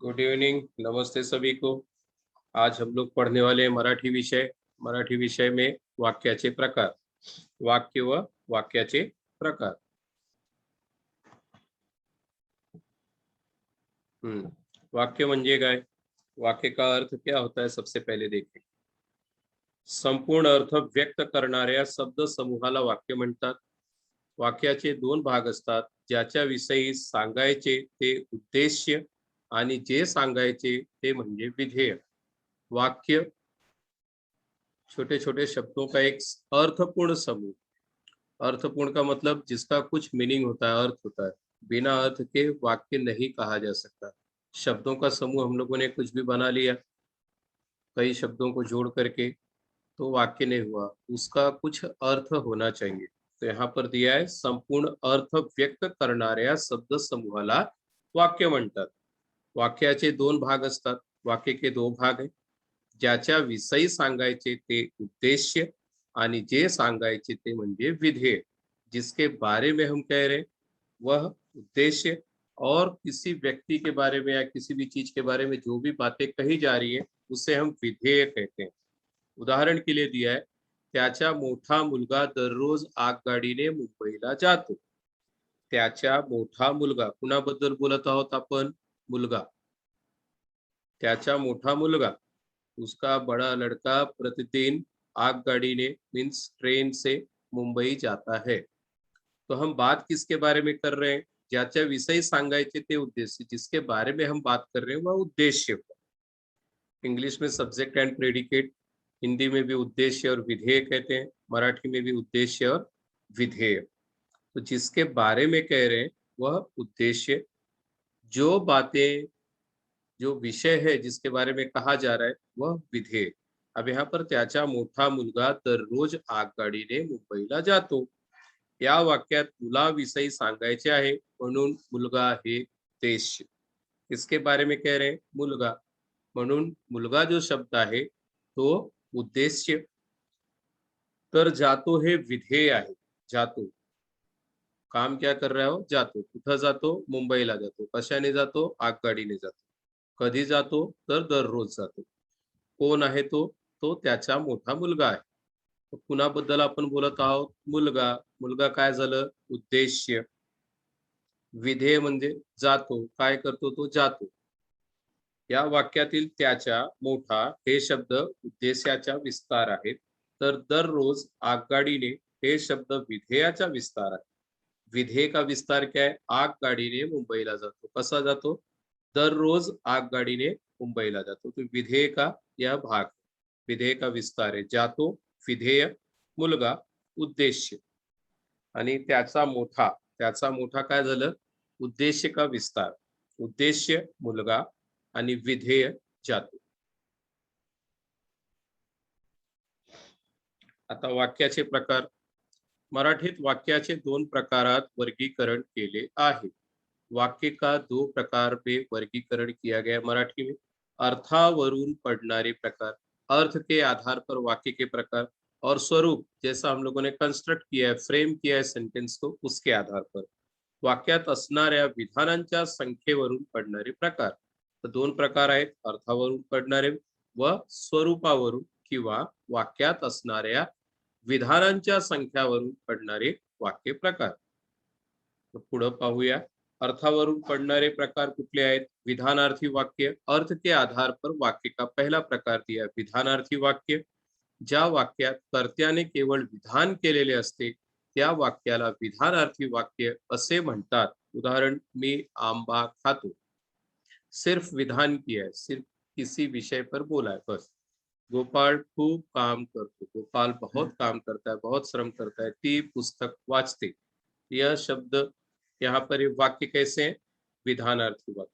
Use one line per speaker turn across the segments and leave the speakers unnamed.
Good evening, नमस्ते सभी को। आज हम लोग पढ़ने वाले हैं मराठी विषय। मराठी विषय में वाक्याचे प्रकार, वाक्य व वाक्याचे प्रकार। वाक्य म्हणजे काय? वाक्य का अर्थ क्या होता है, सबसे पहले देखें। संपूर्ण अर्थ व्यक्त करणाऱ्या शब्द समूहाला वाक्य म्हणतात। वाक्याचे दोन भाग असतात, ज्याच्या विषयी सांगायचे ते उद्देश्य आणि जे सांगायचे ते म्हणजे विधेय। वाक्य छोटे छोटे शब्दों का एक अर्थपूर्ण समूह। अर्थपूर्ण का मतलब जिसका कुछ मीनिंग होता है, अर्थ होता है। बिना अर्थ के वाक्य नहीं कहा जा सकता। शब्दों का समूह हम लोगों ने कुछ भी बना लिया कई शब्दों को जोड़ करके, तो वाक्य नहीं हुआ, उसका कुछ अर्थ होना चाहिए। तो यहाँ पर दिया है, संपूर्ण अर्थ व्यक्त करणाऱ्या शब्द समूहाला वाक्य म्हणतात। वाक्याचे दोन भाग असतात, वाक्य के दो भाग हैं। ज्याच्या विषयी सांगायचे ते उद्देश्य आणि जे सांगायचे ते म्हणजे विधेय। जिसके बारे में हम कह रहे हैं वह उद्देश्य, और किसी व्यक्ति के बारे में या किसी भी चीज के बारे में जो भी बातें कही जा रही है उसे हम विधेय कहते हैं। उदाहरण के लिए दिया है, त्याचा मोठा मुलगा दररोज आगगाडीने मुंबईला जातो। त्याचा मोठा मुलगा, कुणाबद्दल बोलत आहोत आपण? मुलगा। त्याचा मोठा मुलगा, उसका बड़ा लड़का प्रतिदिन आगगाड़ी ने मीन्स ट्रेन से मुंबई जाता है। तो हम बात किसके बारे में कर रहे हैं? ज्याच्या विषयी सांगायचे ते उद्देश्य, जिसके बारे में हम बात कर रहे हैं वह उद्देश्य। इंग्लिश में सब्जेक्ट एंड प्रेडिकेट, हिंदी में भी उद्देश्य और विधेय कहते हैं, मराठी में भी उद्देश्य और विधेय। तो जिसके बारे में कह रहे हैं वह उद्देश्य, जो बातें, जो विषय है जिसके बारे में कहा जा रहा है वह विधेय। अब यहाँ पर त्याचा मोठा मुलगा दररोज आगगाडीने मुंबईला जातो। या वाक्यात मुलाविषयी सांगायचे आहे, म्हणून मुलगा हे उद्देश्य। इसके बारे में कह रहे हैं मुलगा, म्हणून मुलगा जो शब्द आहे तो उद्देश्य। तर जातो हे विधेय आहे। जातो, काम क्या कर रहा हो? जातो। कुठं जातो? मुंबईला जातो। कशाने जातो? आगगाडीने जातो। कधी जातो? तर दररोज जातो। कोण आहे तो? तो त्याचा मोठा मुलगा आहे। तर कुणाबद्दल आपण बोलत आहोत? मुलगा। मुलगा काय झालं? उद्देश्य। विधेय म्हणजे जातो, काय करतो तो? जातो। या वाक्यातील त्याच्या, मोठा हे शब्द उद्देशाचा विस्तार आहेत, तर दररोज आगगाडीने हे शब्द विधेयाचा विस्तार आहे। विधेय का विस्तार क्या है? आगगाडीने मुंबईला जातो। कसा जातो? दररोज आगगाडीने मुंबईला जातो। तो विधेय का यह भाग, विधेय का विस्तार है। जातो, विधेय, मुलगा, उद्देश्य। आणि त्याचा मोठा, त्याचा मोठा काय झालं? उद्देश्य का विस्तार। उद्देश्य मुलगा आणि विधेय जातो। आता वाक्याचे प्रकार। मराठीत वाक्याचे दोन प्रकारात वर्गीकरण केले आहे। वाक्य का दो प्रकार में वर्गीकरण किया गया मराठी में। अर्थावरून पढ़नारे प्रकार, अर्थ के आधार पर वाक्य के प्रकार, और स्वरूप, जैसा हम लोगों ने कंस्ट्रक्ट किया है, फ्रेम किया है सेंटेंस को, उसके आधार पर। वाक्यात असणाऱ्या विधानांच्या संख्येवरून पडणारे प्रकार। तर दोन प्रकार आहेत, अर्थावरून पडणारे व स्वरूपावरून किंवा वाक्यात असणाऱ्या विधानांच्या संख्यावरून पडणारे वाक्य प्रकार। तो पुढे पाहूया। अर्थावरून पडणारे प्रकार कुठले आहेत? विधानार्थी वाक्य। अर्थ के आधार पर वाक्य का पहला प्रकार दिया विधानार्थी वाक्य। ज्या वाक्यात कर्त्याने केवळ विधान केलेले असते त्या वाक्याला विधानार्थी वाक्य असे म्हणतात। उदाहरण, मी आंबा खातो। सिर्फ विधान किया है, सिर्फ किसी विषय पर बोला है, बस। गोपाल खूब काम करतो, गोपाल बहुत काम करता है, बहुत श्रम करता है। ती पुस्तक वाचते। यह शब्द यहाँ पर ये वाक्य कैसे है? विधानार्थी वाक्य।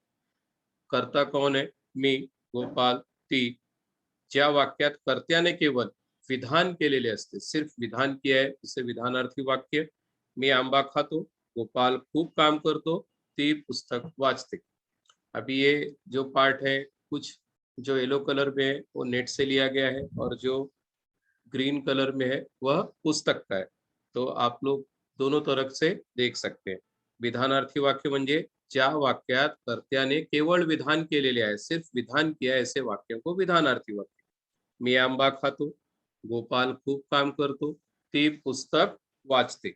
कर्ता कौन है? मी, गोपाल, ती। ज्या वाक्यात कर्त्याने केवळ विधान केलेले असते, सिर्फ विधान किया है, उसे विधानार्थी वाक्य। मी आंबा खातो, गोपाल खूब काम करतो, ती पुस्तक वाचते। अभी ये जो पार्ट है, कुछ जो येलो कलर में है वो नेट से लिया गया है, और जो ग्रीन कलर में है वह पुस्तक का है। तो आप लोग दोनों तरफ से देख सकते हैं। विधानार्थी वाक्य म्हणजे ज्या वाक्यात कर्त्याने केवळ विधान केलेले आहे, सिर्फ विधान किया है, ऐसे वाक्यों को विधानार्थी वाक्य. मी आंबा खातो, गोपाल खूप काम करतो, ती पुस्तक वाचते.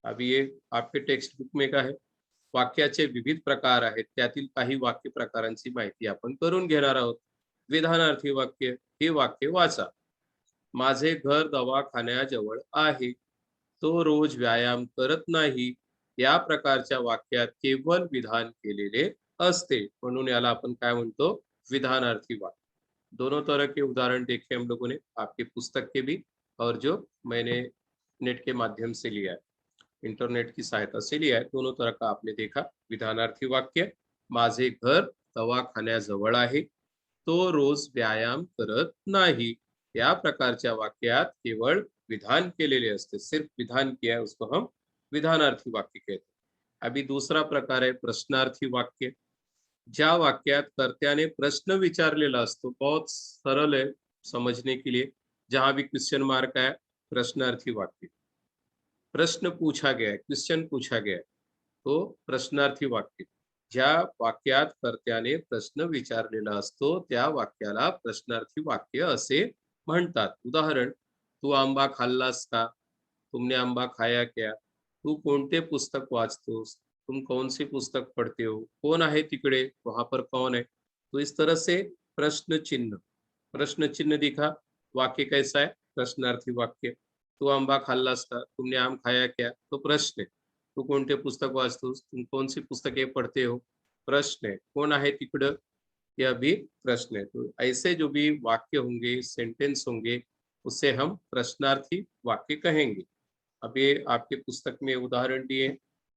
अभी ये आपके टेक्स्ट बुक में का है. वाक्याचे विविध प्रकार आहेत, त्यातील काही वाक्य प्रकारांची माहिती आपण करून घेणार आहोत. विधानार्थी वाक्य, हे वाक्य वाचा. माझे घर दवाखान्याजवळ आहे, तो रोज व्यायाम करत नाही. या प्रकारच्या वाक्यात केवळ विधान केलेले असते, म्हणून याला आपण काय म्हणतो, विधानार्थी वाक्य. दोनों तरह के उदाहरण देखे हम लोगों ने आपके पुस्तक के भी, और जो मैंने नेट के माध्यम से लिया है, इंटरनेट की सहायता से लिया है, दोनों तरह का आपने देखा. विधानार्थी वाक्य, माझे घर दवाखान्याजवळ आहे, तो रोज व्यायाम करत नाही. या प्रकारच्या वाक्यात केवळ विधान केलेले असते, सिर्फ विधान किया है, उसको हम विधानार्थी वाक्य कहते हैं. अभी दूसरा प्रकार है प्रश्नार्थी वाक्य. ज्या वाक्यात कर्त्याने प्रश्न विचारलेला असतो, बहुत सरल है समझने के लिए. जहां भी क्वेश्चन मार्क है, प्रश्नार्थी वाक्य. प्रश्न पूछा गया है, क्वेश्चन पूछा गया है, तो प्रश्नार्थी वाक्य. ज्या वाक्यात कर्त्याने प्रश्न विचारलेला असतो, त्या वाक्याला प्रश्नार्थी वाक्य असे म्हणतात. उदाहरण, तू आंबा खाल्लास का, तुमने आंबा खाया क्या, तू कोणते पुस्तक वाचतोस, तुम कौन सी पुस्तक पढ़ते हो, कौन आहे तिकडे, वहां पर कौन है. तो इस तरह से प्रश्न चिन्ह दिखा, वाक्य कैसा है, प्रश्नार्थी वाक्य. तू आंबा खाल्लास का, तुमने आम खाया क्या, तो प्रश्न है. तू कोणते पुस्तक वाचतोस, तुम कौन सी पुस्तके पढ़ते हो, प्रश्न है. कौन आहे तिकडं, यह भी प्रश्न है. तो ऐसे जो भी वाक्य होंगे, सेंटेंस होंगे, उसे हम प्रश्नार्थी वाक्य कहेंगे. अब ये आपके पुस्तक में उदाहरण दिए,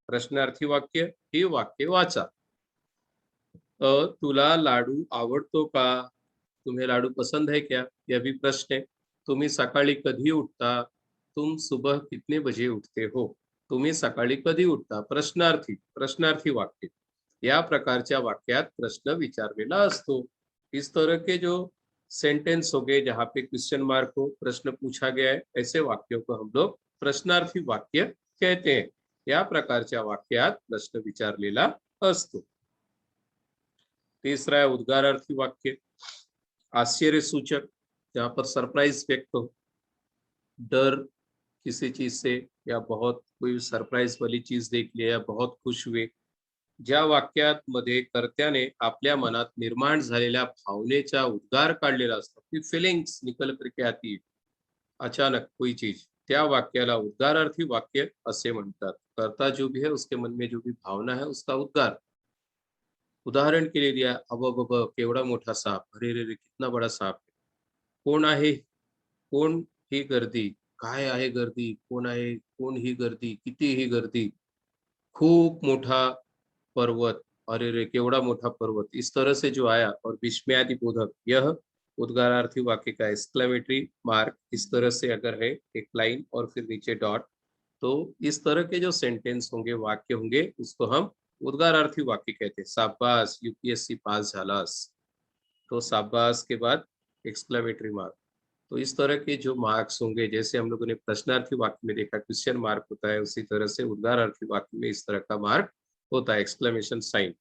प्रश्नार्थी वाक्य, हे वाक्य वाचा. तुला लाडू आवडतो का, तुम्हें लाडू पसंद है क्या, यह भी प्रश्न है. तुम्ही सकाळी कधी उठता, तुम सुबह कितने बजे उठते हो, तुम्ही सकाळी कधी उठता, प्रश्नार्थी वाक्य. या प्रकारच्या वाक्यात प्रश्न विचारलेला असतो. इस तरह के जो सेंटेंस हो गए जहाँ पे क्वेश्चन मार्क हो, प्रश्न पूछा गया है, ऐसे वाक्यों को हम लोग प्रश्नार्थी वाक्य कहते हैं. या प्रकारच्या वाक्यात प्रश्न विचारलेला असतो. तीसरा है उद्गारार्थी वाक्य. आश्चर्य सूचक, जहाँ पर सरप्राइज व्यक्त हो, डर किसी चीज से, या बहुत कोई सरप्राइज वाली चीज देख लिया, या बहुत खुश हुए. ज्या वाक्यात मध्ये कर्त्याने आपल्या मनात निर्माण झालेल्या भावनेचा उद्गार काढलेला असतो, ती फिलिंग्स निकल करके आती है, अचानक कोई चीज, त्या वाक्याला उद्गारार्थी वाक्य असे म्हणतात. कर्ता जो भी है, उसके मन में जो भी भावना है, उसका उद्गार. उदाहरण के लिए दिया, अब केवढा मोठा साप, अरे रे रे कितना बड़ा साप है. कोण आहे, कोण ही गर्दी, काय आहे गर्दी, कोण आहे, कोण ही गर्दी, किती ही गर्दी, खूप मोठा पर्वत, अरे रे केवड़ा मोटा पर्वत. इस तरह से जो आया और विस्मयादिबोधक, यह उद्गारार्थी वाक्य का एक्सक्लेमेटरी मार्क. इस तरह से अगर है एक लाइन और फिर नीचे डॉट, तो इस तरह के जो सेंटेंस होंगे, वाक्य होंगे, उसको हम उद्गारार्थी वाक्य कहते हैं. शाबाश यूपीएससी पास झालास, तो शाबाश के बाद एक्सक्लेमेटरी मार्क. तो इस तरह के जो मार्क्स होंगे, जैसे हम लोगों ने प्रश्नार्थी वाक्य में देखा क्वेश्चन मार्क होता है, उसी तरह से उद्गारार्थी वाक्य में इस तरह का मार्क होता है, एक्सक्लेमेशन साइन.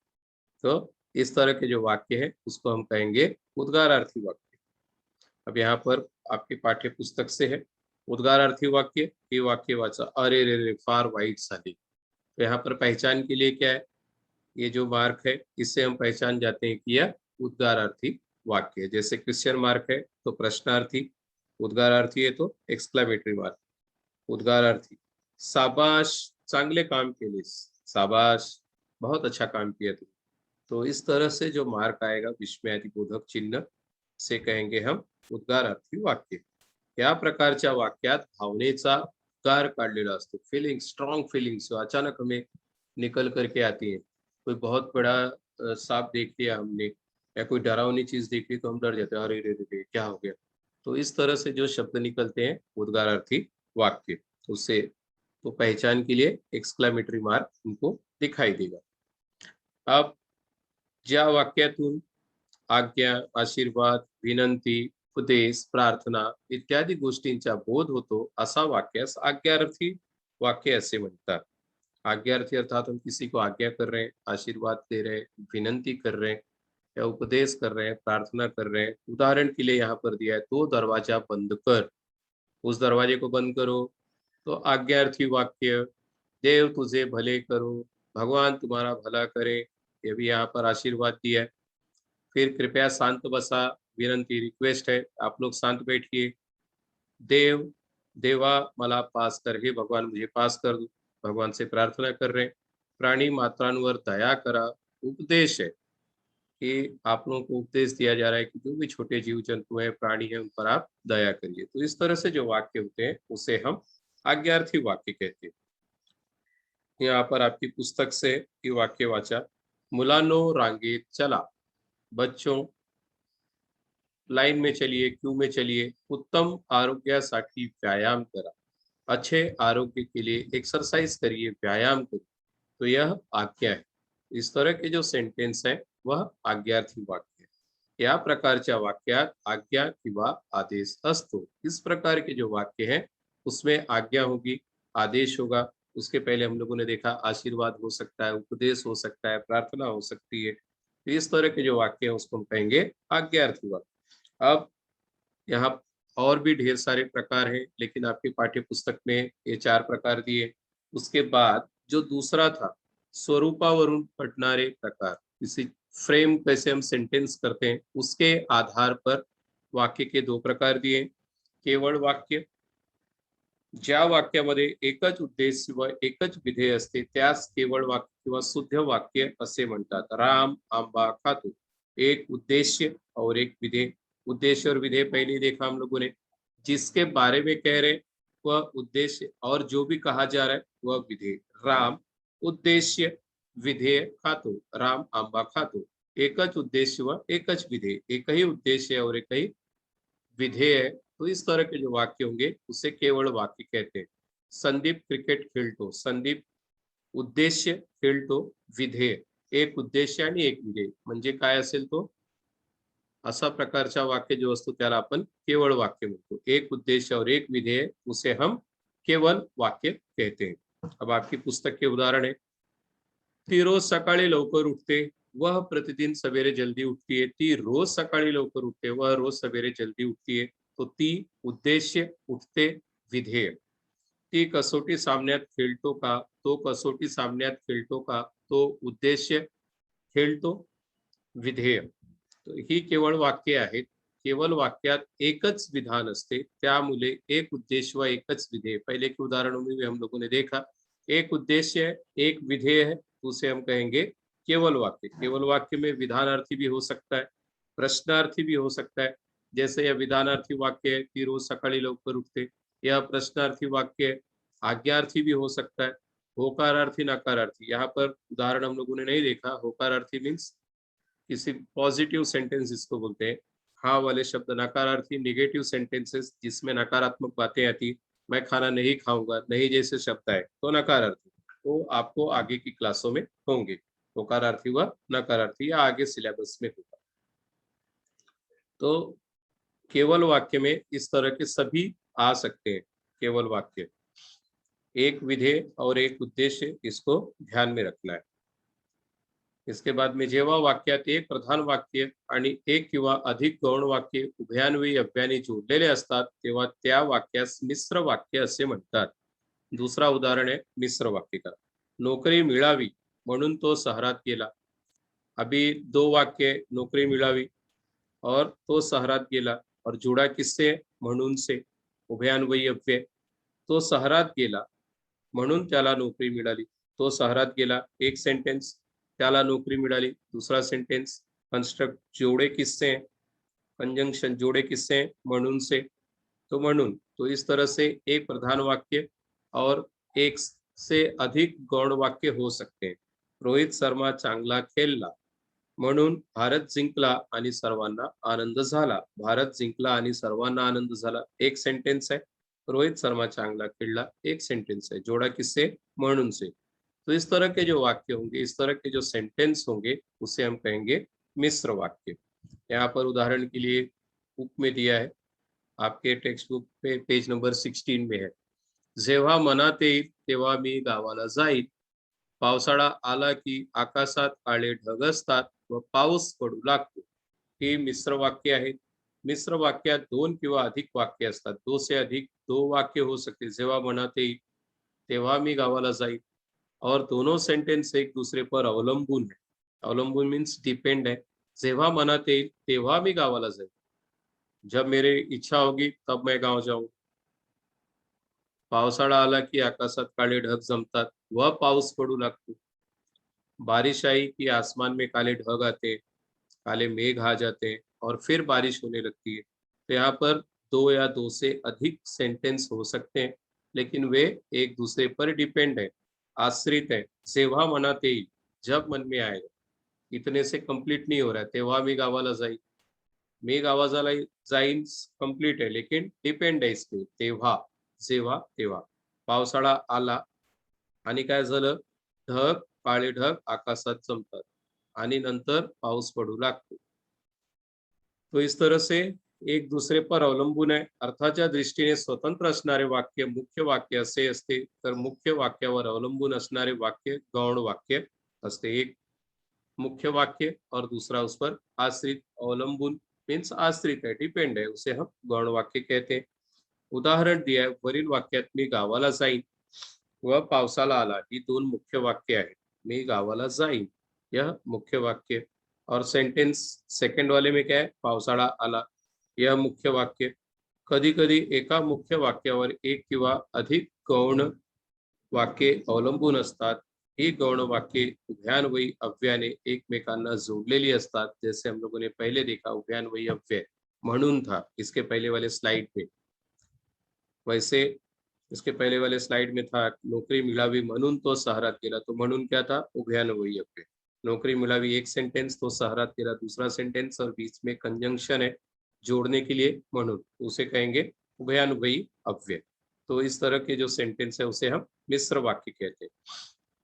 तो इस तरह के जो वाक्य है, उसको हम कहेंगे उद्गारार्थी वाक्य. अब यहाँ पर आपके पाठ्य पुस्तक से है उद्गारार्थी वाक्य, ये वाक्य वाचा, अरे रे रे फार वाईट झाली. तो यहाँ पर पहचान के लिए क्या है, ये जो मार्क है, इससे हम पहचान जाते हैं कि यह उद्गारार्थी वाक्य है. जैसे क्वेश्चन मार्क है तो प्रश्नार्थी, उद्गारार्थी है तो एक्सक्लेमेटरी मार्क. उद्गारार्थी, शाबाश चांगले काम केलेस, शाबाश बहुत अच्छा काम किया तुम. तो इस तरह से जो मार्क आएगा विस्मयादिबोधक चिन्ह, से कहेंगे हम उद्गारार्थी वाक्य. या प्रकारच्या वाक्यात भावनेचा उद्गार काढलेला असतो, फीलिंग, स्ट्रॉन्ग फीलिंग्स जो अचानक हमें निकल करके आती है. कोई बहुत बड़ा सांप देख लिया हमने, या कोई डरावनी चीज देख ली तो हम डर जाते हैं, अरे रे रे रे क्या हो गया. तो इस तरह से जो शब्द निकलते हैं उद्गारार्थी वाक्य, उससे तो पहचान के लिए एक्सक्लेमेटरी मार्क उनको दिखाई देगा. अब ज्या वाक्यातून आज्ञा, आशीर्वाद, विनंती, उपदेश, प्रार्थना इत्यादी गोष्टींचा बोध होतो, असा वाक्यास आज्ञार्थी वाक्य असे म्हणतात. आज्ञार्थी अर्थात हम किसी को आज्ञा कर रहे हैं, आशीर्वाद दे रहे हैं, विनंती कर रहे हैं या उपदेश कर रहे हैं, प्रार्थना कर रहे हैं। उदाहरण के लिए यहाँ पर दिया है, तो दरवाजा बंद कर, उस दरवाजे को बंद करो। तो आज्ञार्थी वाक्य, देव तुझे भले करो, भगवान तुम्हारा भला करे, ये भी यहाँ पर आशीर्वाद दिया है। फिर कृपया शांत बसा, विनंती रिक्वेस्ट है, आप लोग शांत बैठिए। देव, देवा मला पास कर, हे भगवान मुझे पास कर दो, भगवान से प्रार्थना कर रहे हैं। प्राणी मात्रांवर दया करा, उपदेश है कि आप लोगों को उपदेश दिया जा रहा है कि जो भी छोटे जीव जंतु हैं, प्राणी हैं, उन पर आप दया करिए। तो इस तरह से जो वाक्य होते हैं उसे हम आज्ञार्थी वाक्य कहते हैं। यहाँ पर आपकी पुस्तक से ये वाक्य वाचा, मुलांनो रांगेत चला, बच्चों लाइन में चलिए, क्यू में चलिए, उत्तम आरोग्यासाठी व्यायाम करा, अच्छे आरोग्य के लिए एक्सरसाइज करिए, व्यायाम करिए। तो यह आज्ञा है। इस तरह के जो सेंटेन्स है वह आज्ञार्थी वाक्य है। या प्रकारच्या वाक्यात आज्ञा किंवा आदेश असतो। इस प्रकार के जो वाक्य हैं उसमें आज्ञा होगी, आदेश होगा। उसके पहले हम लोगों ने देखा आशीर्वाद हो सकता है, उपदेश हो सकता है, प्रार्थना हो सकती है। तो इस तरह के जो वाक्य हैं उसको हम कहेंगे आज्ञार्थी वाक्य। अब यहाँ और भी ढेर सारे प्रकार हैं, लेकिन आपकी पाठ्य पुस्तक में ये 4 प्रकार दिए। उसके बाद जो दूसरा था, स्वरूपावरून पडणारे प्रकार, इसी फ्रेम कैसे हम सेंटेंस करते हैं उसके आधार पर वाक्य के 2 प्रकार दिए। केवळ वाक्य, ज्या वाक्यामध्ये एकच उद्देश व एकच विधेय असते त्यास केवळ वाक्य किंवा शुद्ध वाक्य असे म्हणतात। राम आंबा खातो, एक उद्देश्य और एक विधेय। उद्देश्य और विधेय पहले देखा हम लोगों ने, जिसके बारे में कह रहे वह उद्देश्य और जो भी कहा जा रहा है वह विधेय। राम उद्देश्य, विधेय खातो, राम आंबा खातो, एकच उद्देश्य व एकच विधेय, एक ही उद्देश्य और एक ही विधेय है। तो इस तरह के जो वाक्य होंगे उसे केवल वाक्य कहते हैं। संदीप क्रिकेट खेळतो, संदीप उद्देश्य, खेळतो विधेय, एक उद्देश्य आणि एक विधेय म्हणजे काय असेल तो, असा प्रकारचा वाक्य जो असतो त्याला आपण केवळ वाक्य म्हणतो। एक उद्देश्य और एक विधेय, उसे हम केवल वाक्य कहते हैं। अब आपकी पुस्तक के उदाहरण है, ती रोज सकाळी लवकर उठते, वह प्रतिदिन सवेरे जल्दी उठती है। ती रोज सकाळी लवकर उठते, वह रोज सवेरे जल्दी उठती है। तो ती उद्देश्य, उठते विधेय। ती कसोटी सामन्यात खेळतो का, तो कसोटी सामन्यात खेळतो का, तो उद्देश्य, खेळतो विधेय। तो ही केवळ वाक्य आहेत। केवळ वाक्यात एकच विधान असते, त्यामुळे एक उद्देश्य व एकच विधेय। पहले के उदाहरणों में भी हम लोगों ने देखा, एक उद्देश्य है, एक विधेय है, उसे हम कहेंगे केवल वाक्य। केवल वाक्य में विधानार्थी भी हो सकता है, प्रश्नार्थी भी हो सकता है। जैसे यह विधानार्थी वाक्य है कि रोज सकाळी लवकर उठते, यह प्रश्नार्थी वाक्य है, आज्ञार्थी भी हो सकता है, होकारार्थी, नकारार्थी। यहाँ पर उदाहरण हम लोगों ने नहीं देखा। होकारार्थी मीन्स किसी पॉजिटिव सेंटेंस जिसको बोलते हैं। हाँ वाले शब्द नकारार्थी, निगेटिव सेंटेंसेस जिसमें नकारात्मक बातें आती, मैं खाना नहीं खाऊंगा, नहीं जैसे शब्द आए तो नकारार्थी। तो आपको आगे की क्लासों में होंगे होकारार्थी व नकारार्थी, या आगे सिलेबस में होगा। तो केवल वाक्य में इस तरह के सभी आ सकते हैं। केवल वाक्य, एक विधेय और एक उद्देश्य, इसको ध्यान में रखना है। इसके बाद में जेव्हा वाक्यात एक प्रधान वाक्य आणि एक किंवा अधिक गौण वाक्य उभयान्वयी अव्ययाने जोडलेले असतात तेव्हा त्या वाक्यास मिश्र वाक्य असे म्हणतात। दूसरा उदाहरण है मिश्र वाक्य का, नौकरी मिळावी म्हणून तो शहरात गेला। अभी 2 वाक्य, नौकरी मिळावी और तो शहरात गेला, और जुड़ा किससे, म्हणून से, उभयान्वयी अव्यय। तो शहरात गेला म्हणून त्याला नोकरी मिळाली। तो शहरात गेला, एक सेंटेंस, त्याला नोकरी मिळाली दूसरा सेंटेंस। कंस्ट्रक्ट, जोड़े किससे हैं, कंजंक्शन, जोड़े किससे हैं, म्हणून से, तो म्हणून। तो इस तरह से एक प्रधान वाक्य और एक से अधिक गौण वाक्य हो सकते हैं। रोहित शर्मा चांगला खेळला म्हणून भारत जिंकला आणि सर्वांना आनंद झाला। भारत जिंकला आणि सर्वांना आनंद झाला, एक सेंटेंस है। रोहित शर्मा चांगला खेला, एक सेंटेंस है। जोड़ा किससे, म्हणून से। तो इस तरह के जो वाक्य होंगे, इस तरह के जो सेंटेंस होंगे, उसे हम कहेंगे मिश्र वाक्य। यहाँ पर उदाहरण के लिए बुक में दिया है, आपके टेक्स्ट बुक पे पेज नंबर 16 में है। जेव्हा मनात येईल तेव्हा मी गावाला जाईल, पावसाळा आला की आकाशात काळे ढग असतात व पाऊस पडू लागतो. ही मिश्र वाक्य आहेत. मिश्र वाक्यात दोन किंवा अधिक वाक्य असतात. दो से अधिक दो वाक्य हो सकते. जेव्हा मनात येईल तेव्हा मी गावाला जाईल. और दोनों सेंटेंस एक दूसरे पर अवलंबून है. अवलंबून मीन्स डिपेंड है. जेव्हा मनात येईल तेव्हा मी गावाला जाईल. जब मेरी इच्छा होगी तब मैं गाँव जाऊंगा. पावसाळा आला की आकाशात काळे ढग जमतात व पाऊस पडू लागतो. बारिश आई कि आसमान में काले ढग आते, काले मेघ आ जाते हैं और फिर बारिश होने लगती है. तो यहाँ पर दो या दो से अधिक सेंटेंस हो सकते हैं, लेकिन वे एक दूसरे पर डिपेंड है, आश्रित है. जेव्हा मनात येईल, जब मन में आएगा. इतने से कंप्लीट नहीं हो रहा है. तेव्हा मी गावाला जाईल. मी गावाला जाईन कंप्लीट आहे, लेकिन डिपेंड आहे इसके. तेव्हा, जेव्हा, तेव्हा. पावसाळा आला आणि काय झालं? ढग, काळे ढग आकाशात जमतात आणि नंतर पाऊस पडू लागतो. तो इस तरह से एक दूसरे पर अवलंबून आहे. अर्थाच्या दृष्टीने स्वतंत्र असणारे वाक्य मुख्य वाक्य असे असते, तर मुख्य वाक्यावर अवलंबून असणारे वाक्य गौण वाक्य असते. एक मुख्य वाक्य और दूसरा उस पर आश्रित अवलंबून मीन्स आश्रित है, डिपेंड है, उसे हम गौण वाक्य कहते हैं. उदाहरण दिया है वरील वाक्यात मी गावाला जाईन व पावसाला आला ही दोन मुख्य वाक्य आहेत. मी गावाला जाईन यह मुख्य वाक्य और सेंटेंस सेकंड वाले में क्या है? पावसाळा आला यह मुख्य वाक्य. कधी कधी एका मुख्य वाक्यावर एक किंवा अधिक गौण वाक्ये अवलंबून असतात. ही गौण वाक्ये उभयान्वयी अव्ययाने एकमेकांना जोडलेली असतात. जैसे हम लोगों ने पहले देखा उभयान्वयी अव्यय म्हणून था इसके पहले वाले स्लाइड पे. वैसे इसके पहले वाले स्लाइड में था नौकरी मिळावी म्हणून तो शहरात गेला. तो म्हणून क्या था? उभयान्वयी अव्यय. नौकरी मिळावी एक सेंटेंस, तो शहरात गेला दूसरा सेंटेंस और बीच में कंजंक्शन है जोड़ने के लिए म्हणून, उसे कहेंगे उभयान्वयी अव्यय. तो इस तरह के जो सेंटेंस है उसे हम मिश्र वाक्य कहते हैं.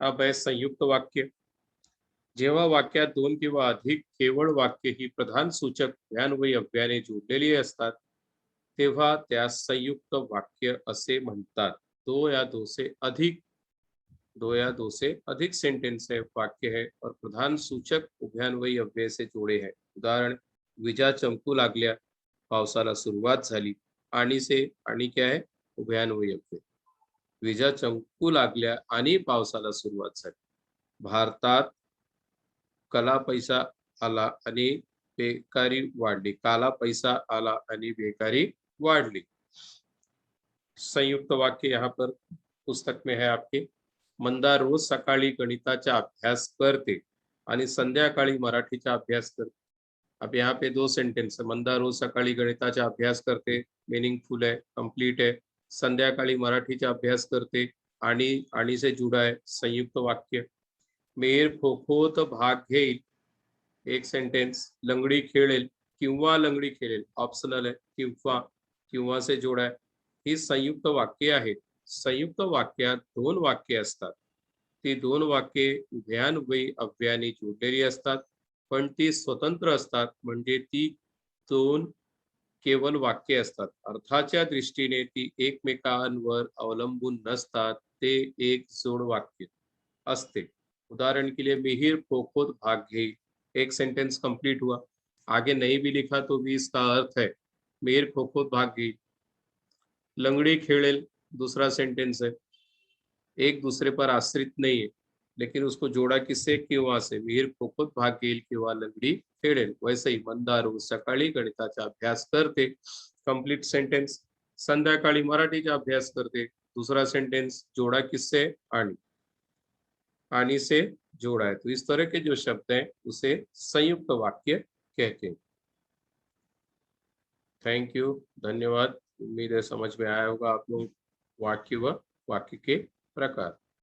अब है संयुक्त वाक्य. जेव्हा वाक्यात दोन किंवा अधिक केवळ वाक्य ही प्रधान सूचक उभयान्वयी अव्ययाने जोडलेली असतात, तेव्हा त्यास संयुक्त वाक्य असे म्हणतात. दो या दो से अधिक सेंटेंस है, वाक्य है और प्रधान सूचक उभयान्वयी अव्यय से जोड़े हैं. उदाहरण, विजा चमकू लागल्या, पावसाला सुरुवात झाली. आणि से आणि क्या है? उभयान्वयी अव्यय. विजा चमकू लागल्या आणि पावसाला सुरुवात झाली. भारतात कला पैसा आला आणि बेकारी वाढली. काला पैसा आला आणि बेकारी वाढली. संयुक्त वाक्य यहाँ पर पुस्तक में है आपके. मंदा रोज सकाळी गणिताचा अभ्यास करते आणि संध्याकाळी मराठीचा अभ्यास करते. अब यहाँ पे दो सेंटेंस है. मंदा रोज सकाळी गणिताचा अभ्यास करते, मीनिंगफुल है, कंप्लीट है. संध्याकाळी मराठीचा अभ्यास करते आणि से जुड़ा है, संयुक्त वाक्य. मेर खो खोत भाग घेईल, एक सेंटेंस. लंगडी खेळेल किंवा लंगडी खेळेल, ऑप्शनल है. किंवा से जोड़ा है. ही संयुक्त वाक्ये आहेत. संयुक्त वाक्यात दोन वाक्ये असतात. ती दोन वाक्ये उभयान्वयी अव्ययाने जोडलेली असतात, पण ती स्वतंत्र असतात. म्हणजे ती दोन केवळ वाक्ये असतात. अर्थाच्या दृष्टीने ती एकमेकांवर अवलंबून नसतात. ते एक जोड वाक्य असते. उदाहरण के लिए मिहिर खो खोत भाग घेईल, एक सेंटेंस कंप्लीट हुआ. आगे नहीं भी लिखा तो भी इसका अर्थ है मिहिर खो खोत भाग घेईल. लंगड़ी खेलेल दूसरा सेंटेंस है, एक दूसरे पर आश्रित नहीं है, लेकिन उसको जोड़ा किससे? किंवा से. मिहिर खो खोत भाग घेईल किंवा लंगडी खेळेल. वैसे ही मंदा रोज सकाळी गणिताचा अभ्यास करते, कंप्लीट सेंटेंस. संध्याकाळी मराठीचा अभ्यास करते, दूसरा सेंटेंस. जोड़ा किससे? आणि से जोड़ा है. तो इस तरह के जो शब्द हैं उसे संयुक्त वाक्य कहते हैं. थैंक यू, धन्यवाद. उम्मीद है समझ में आया होगा आप लोग वाक्य व वाक्य के प्रकार.